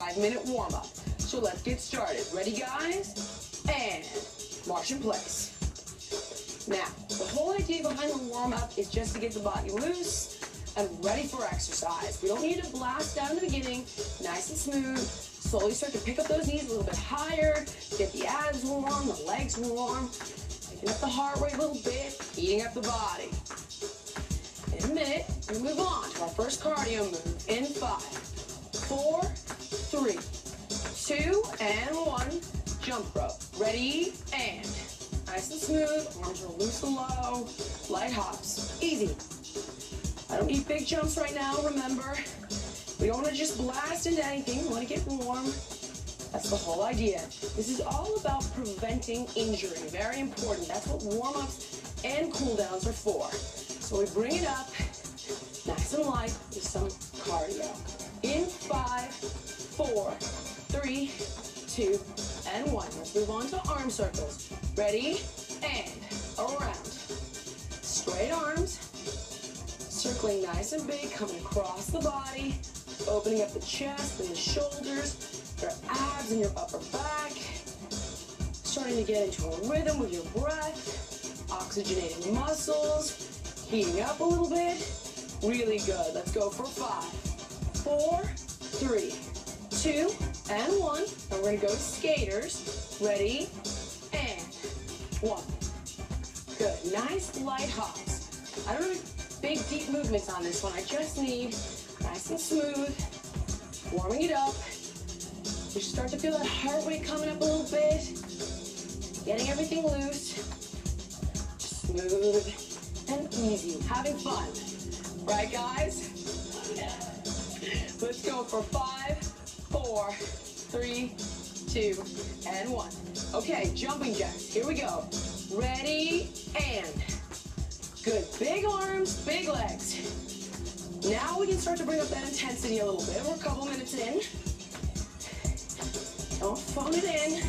5-minute warm-up. So let's get started. Ready, guys? And march in place. Now, the whole idea behind the warm-up is just to get the body loose and ready for exercise. We don't need to blast out in the beginning. Nice and smooth. Slowly start to pick up those knees a little bit higher. Get the abs warm, the legs warm. Picking up the heart rate a little bit, heating up the body. In a minute, we move on to our first cardio move in 5, 4, 3, 2, and 1. Jump rope. Ready, and nice and smooth. Arms are loose and low. Light hops. Easy. I don't need big jumps right now, remember. We don't want to just blast into anything. We want to get warm. That's the whole idea. This is all about preventing injury. Very important. That's what warm-ups and cool-downs are for. So we bring it up, nice and light, with some cardio. In 5, 4, 3, 2, and 1. Let's move on to arm circles. Ready? And around. Straight arms. Circling nice and big, coming across the body. Opening up the chest and the shoulders. Your abs and your upper back. Starting to get into a rhythm with your breath. Oxygenating muscles. Heating up a little bit. Really good. Let's go for 5, 4, 3, 2, and 1. And we're going to go skaters. Ready? And 1. Good. Nice light hops. I don't need big deep movements on this one. I just need nice and smooth. Warming it up. You start to feel that heart rate coming up a little bit. Getting everything loose. Smooth and easy. Having fun. Right, guys? Let's go for 5, 4, 3, 2, and 1. Okay, jumping jacks. Here we go. Ready, and good. Big arms, big legs. Now we can start to bring up that intensity a little bit. We're a couple minutes in. Don't phone it in.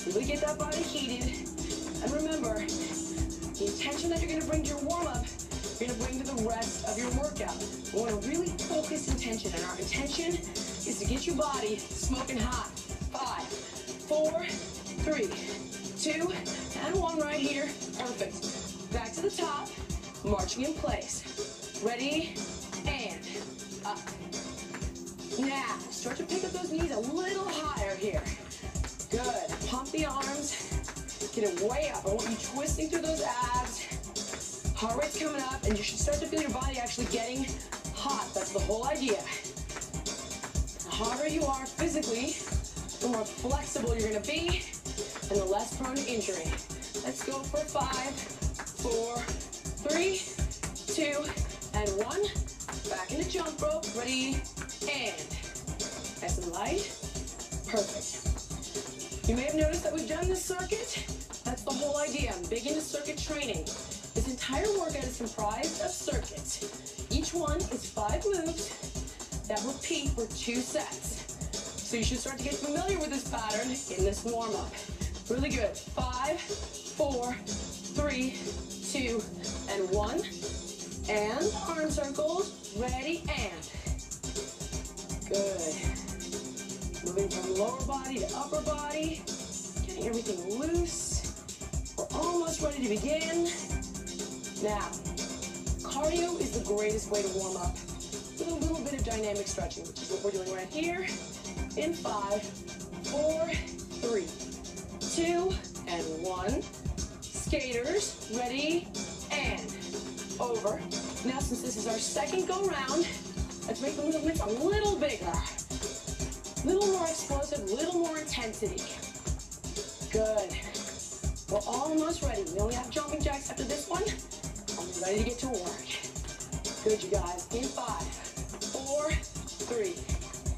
Really get that body heated. And remember, the intention that you're going to bring to your warm-up, you're going to bring to the rest of your workout. We want to really focus intention, and our intention is to get your body smoking hot. 5, 4, 3, 2, and 1 right here. Perfect. Back to the top, marching in place. Ready, and up. Now, start to pick up those knees a little higher here. Good. Pump the arms. Get it way up. I want you twisting through those abs. Heart rate's coming up, and you should start to feel your body actually getting hot. That's the whole idea. The harder you are physically, the more flexible you're going to be, and the less prone to injury. Let's go for 5, 4, 3, 2, and 1. Back into jump rope. Ready, and nice and light. Perfect. You may have noticed that we've done this circuit. That's the whole idea. I'm big into circuit training. This entire workout is comprised of circuits. Each one is 5 moves that repeat for 2 sets. So you should start to get familiar with this pattern in this warm-up. Really good. 5, 4, 3, 2, and 1. And arm circles. Ready, and good. Moving from lower body to upper body. Getting everything loose. We're almost ready to begin. Now, cardio is the greatest way to warm up with a little bit of dynamic stretching, which is what we're doing right here. In 5, 4, 3, 2, and 1. Skaters, ready, and over. Now, since this is our second go round, let's make the movements a little bigger. A little more explosive, a little more intensity. Good. We're almost ready. We only have jumping jacks after this one. I'm ready to get to work. Good, you guys. In 5, 4, 3,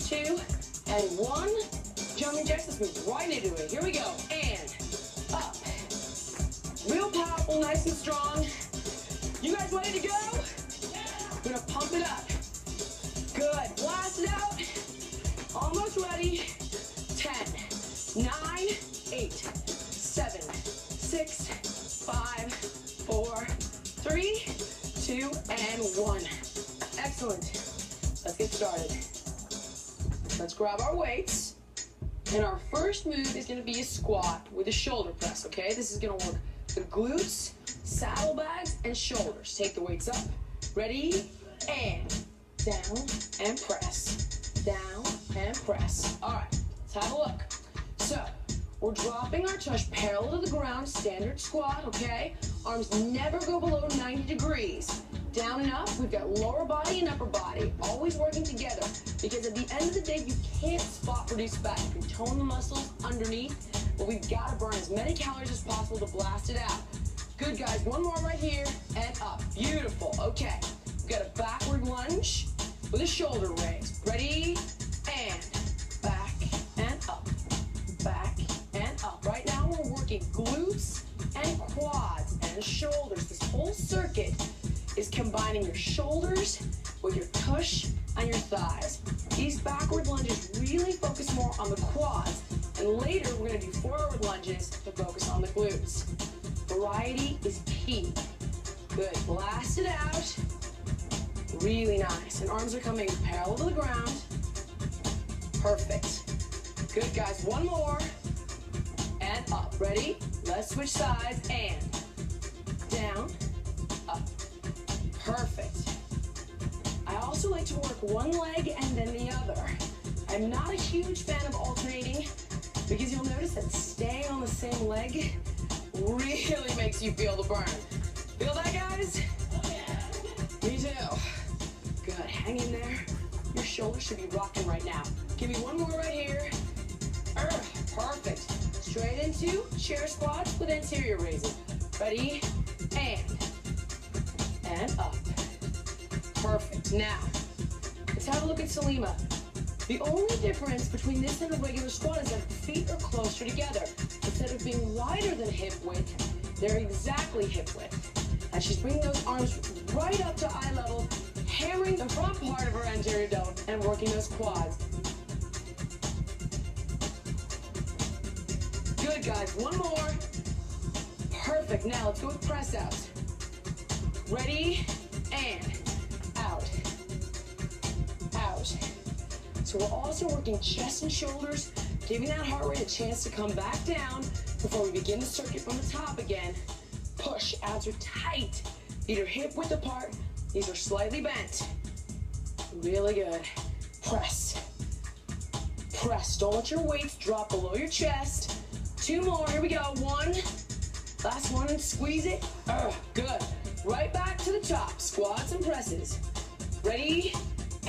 2, and 1. Jumping jacks, let's move right into it. Here we go. And up. Real powerful, nice and strong. You guys ready to go? We're gonna pump it up. Good. Blast it out. Almost ready. 10, 9, 8, 7, 6, 5, 4, 3, 2, and 1. Excellent. Let's get started. let's grab our weights. And our first move is gonna be a squat with a shoulder press, okay? This is gonna work the glutes, saddlebags, and shoulders. Take the weights up. Ready? And down and press. Down and press. All right, let's have a look. So, we're dropping our tush parallel to the ground, standard squat, okay? Arms never go below 90 degrees. Down and up, we've got lower body and upper body, always working together. Because at the end of the day, you can't spot reduce fat. You can tone the muscles underneath, but we've got to burn as many calories as possible to blast it out. Good, guys. One more right here and up. Beautiful. Okay. We've got a backward lunge with a shoulder raise. Ready? And back and up. Back and up. Right now, we're working glutes and quads and shoulders. This whole circuit is combining your shoulders with your tush and your thighs. These backward lunges really focus more on the quads, and later we're gonna do forward lunges to focus on the glutes. Variety is key. Good, blast it out. Really nice, and arms are coming parallel to the ground. Perfect. Good, guys, one more. And up, ready? Let's switch sides, and down, up. Perfect. I also like to work one leg and then the other. I'm not a huge fan of alternating because you'll notice that staying on the same leg really makes you feel the burn. Feel that, guys? Me too. Good, hang in there. Your shoulders should be rocking right now. Give me one more right here. Perfect. Straight into chair squats with anterior raises. Ready? And up. Perfect. Now, let's have a look at Salima. The only difference between this and a regular squat is that the feet are closer together. Instead of being wider than hip width, they're exactly hip width. And she's bringing those arms right up to eye level, hammering the front part of her anterior dome and working those quads. Good, guys. One more. Perfect. Now, let's go with press outs. Ready? And out. Out. So we're also working chest and shoulders, giving that heart rate a chance to come back down before we begin the circuit from the top again. Push. Abs are tight. Feet are hip width apart. These are slightly bent. Really good. Press. Press. Don't let your weights drop below your chest. Two more. Here we go. One. Last one, and squeeze it. Good. Right back to the top. Squats and presses. Ready?